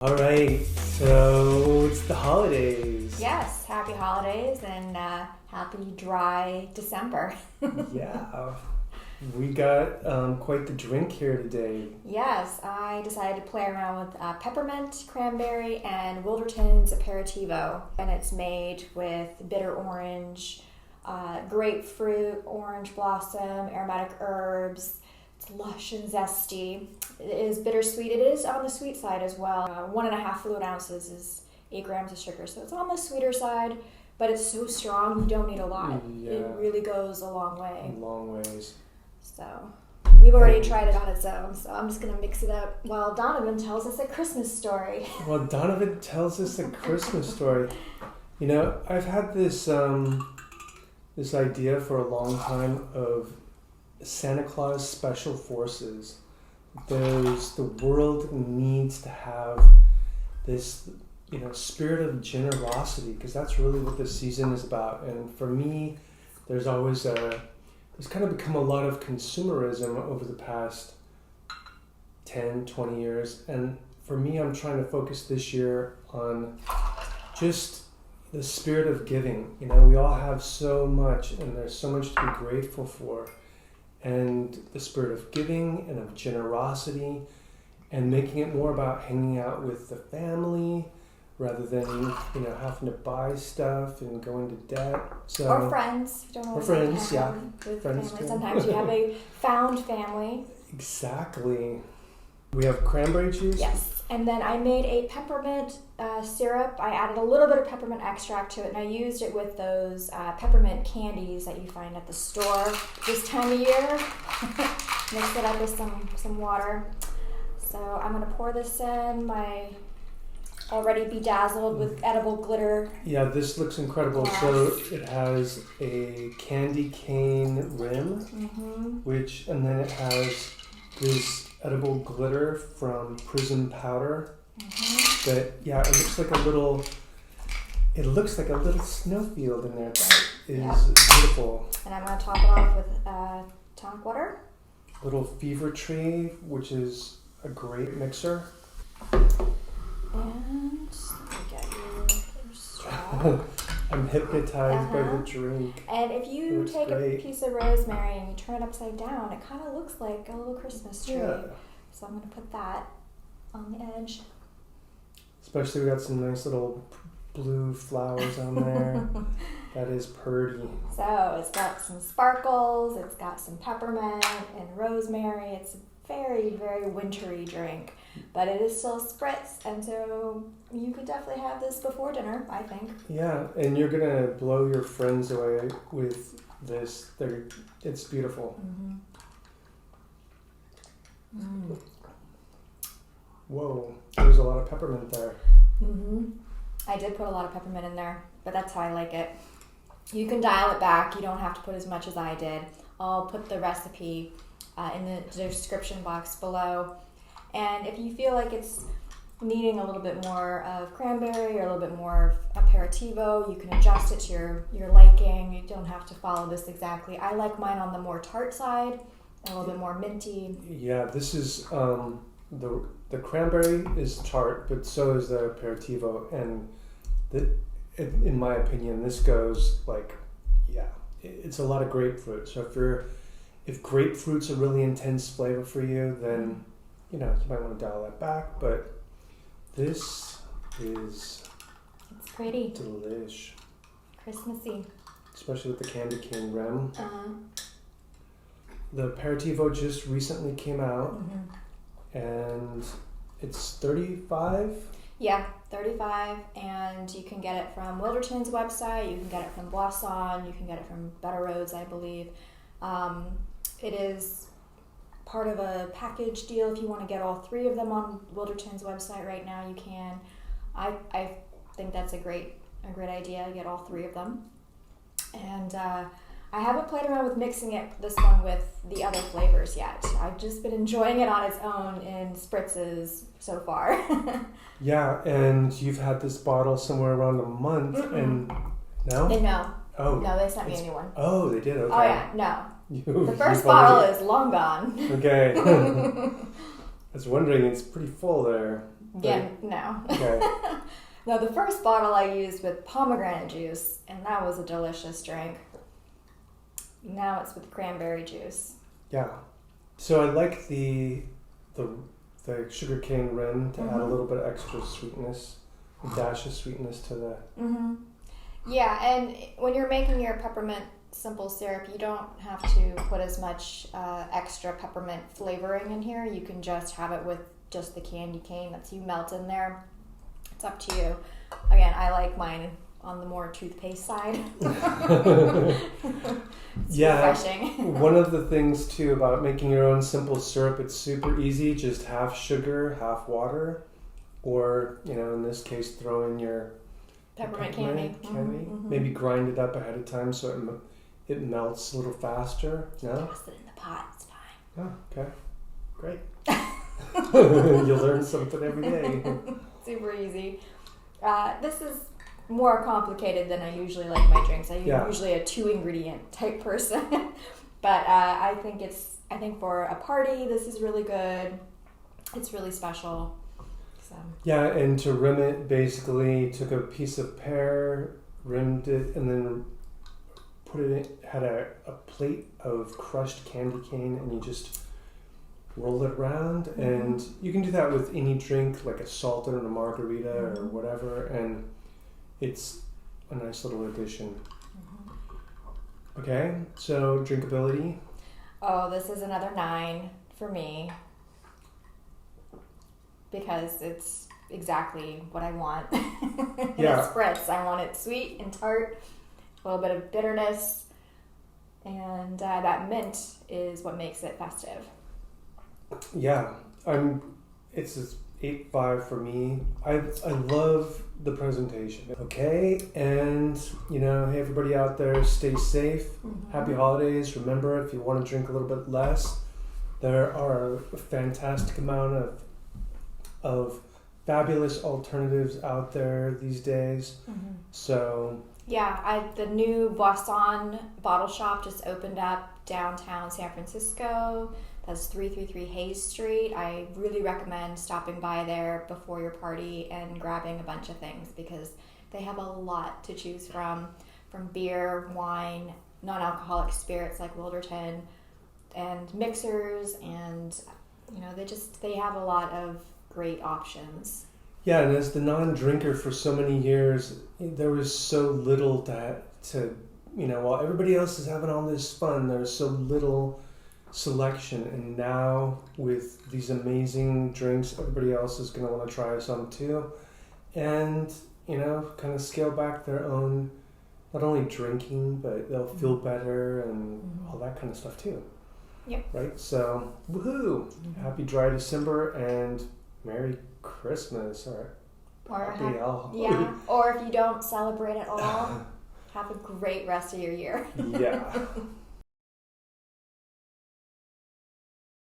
All right, so it's the holidays. Yes, happy holidays and happy dry December. Yeah, we got quite the drink here today. Yes, I decided to play around with peppermint, cranberry, and Wilderton's Aperitivo. And it's made with bitter orange, grapefruit, orange blossom, aromatic herbs. It's lush and zesty. It is bittersweet. It is on the sweet side as well. 1.5 fluid ounces is 8 grams of sugar, so it's on the sweeter side, but it's so strong you don't need a lot. Yeah. It really goes a long way. Long ways. So we've already tried it on its own, so I'm just going to mix it up while Donovan tells us a Christmas story. Well, Donovan tells us a Christmas story. You know, I've had this this idea for a long time of Santa Claus special forces. The world needs to have this, spirit of generosity, because that's really what this season is about. And for me, there's kind of become a lot of consumerism over the past 10, 20 years. And for me, I'm trying to focus this year on just the spirit of giving. We all have so much, and there's so much to be grateful for. And the spirit of giving and of generosity, and making it more about hanging out with the family rather than having to buy stuff and go into debt. Or friends. You don't always have to hang out with friends family. too. Sometimes you have a found family. Exactly. We have cranberry juice. Yes, and then I made a peppermint syrup. I added a little bit of peppermint extract to it, and I used it with those peppermint candies that you find at the store this time of year. Mix it up with some water. So I'm going to pour this in, my already bedazzled with edible glitter. Yeah, this looks incredible. Yes. So it has a candy cane rim, and then it has this edible glitter from prism powder. But yeah, it looks like a little snowfield in there. That is beautiful. And I'm going to top it off with tonic water. Little fever tree, which is a great mixer. And let me get your straw. I'm hypnotized by the drink. And if you take great. a piece of rosemary and you turn it upside down, it kind of looks like a little Christmas tree. Yeah. So I'm going to put that on the edge. Especially we got some nice little blue flowers on there. That is pretty. So it's got some sparkles, it's got some peppermint and rosemary. It's a very, very wintry drink, but it is still a spritz, and so you could definitely have this before dinner, I think. Yeah, and you're going to blow your friends away with this. It's beautiful. Whoa, there's a lot of peppermint there. I did put a lot of peppermint in there, but that's how I like it. You can dial it back. You don't have to put as much as I did. I'll put the recipe in the description box below. And if you feel like it's needing a little bit more of cranberry or a little bit more of aperitivo, you can adjust it to your liking. You don't have to follow this exactly. I like mine on the more tart side, a little bit more minty. Yeah, this is the cranberry is tart, but so is the aperitivo, and in my opinion, this goes it's a lot of grapefruit. So if grapefruit's a really intense flavor for you, then you might want to dial that back. But this is it's pretty delish, Christmassy, especially with the candy cane rim. The aperitivo just recently came out, and it's $35. Yeah, $35, and you can get it from Wilderton's website, you can get it from Boisson, you can get it from Better Roads, I believe. It is part of a package deal. If you want to get all 3 of them on Wilderton's website right now, you can. I think that's a great idea, get all 3 of them. And I haven't played around with mixing this one with the other flavors yet. I've just been enjoying it on its own in spritzes so far. Yeah, and you've had this bottle somewhere around a month, and no? No. Oh. No, they sent me a new one. Oh, they did? Okay. Oh, yeah, no. The first bottle is long gone. Okay. I was wondering, it's pretty full there. Yeah, no. Okay. No, the first bottle I used with pomegranate juice, and that was a delicious drink. Now it's with cranberry juice. Yeah. So I like the sugarcane rim to add a little bit of extra sweetness, a dash of sweetness to the... Mm-hmm. Yeah, and when you're making your peppermint simple syrup, you don't have to put as much extra peppermint flavoring in here. You can just have it with just the candy cane that you melt in there. It's up to you. Again, I like mine on the more toothpaste side. It's refreshing. One of the things too about making your own simple syrup, it's super easy. Just half sugar, half water, or in this case, throw in your peppermint candy. Mm-hmm. Maybe grind it up ahead of time so it melts a little faster. No? Toss it in the pot. It's fine. Oh, okay. Great. You'll learn something every day. Super easy. This is more complicated than I usually like my drinks. I'm usually a 2-ingredient type person. But I think for a party, this is really good. It's really special. So. Yeah, and to rim it, basically took a piece of pear, rimmed it, and then put it in, had a plate of crushed candy cane, and you just roll it around. Mm-hmm. And you can do that with any drink, like a salted and a margarita or whatever, and it's a nice little addition. Mm-hmm. Okay, so drinkability. Oh, this is another 9 for me. Because it's exactly what I want in a spritz. I want it sweet and tart, a little bit of bitterness, and that mint is what makes it festive. Yeah, it's an 8.5 for me. I love the presentation. Okay, and hey, everybody out there, stay safe. Mm-hmm. Happy holidays. Remember, if you want to drink a little bit less, there are a fantastic amount of fabulous alternatives out there these days. Mm-hmm. So the new Boisson bottle shop just opened up downtown San Francisco. That's 333 Hayes Street. I really recommend stopping by there before your party and grabbing a bunch of things because they have a lot to choose from beer, wine, non-alcoholic spirits like Wilderton, and mixers, and they have a lot of great options. Yeah, and as the non-drinker for so many years, there was so little to while everybody else is having all this fun, there's so little selection. And now with these amazing drinks, everybody else is going to want to try some too. And, kind of scale back their own, not only drinking, but they'll feel better and all that kind of stuff too. Yep. Right? So, woohoo! Mm-hmm. Happy dry December and Merry Christmas or or if you don't celebrate at all, have a great rest of your year. Yeah.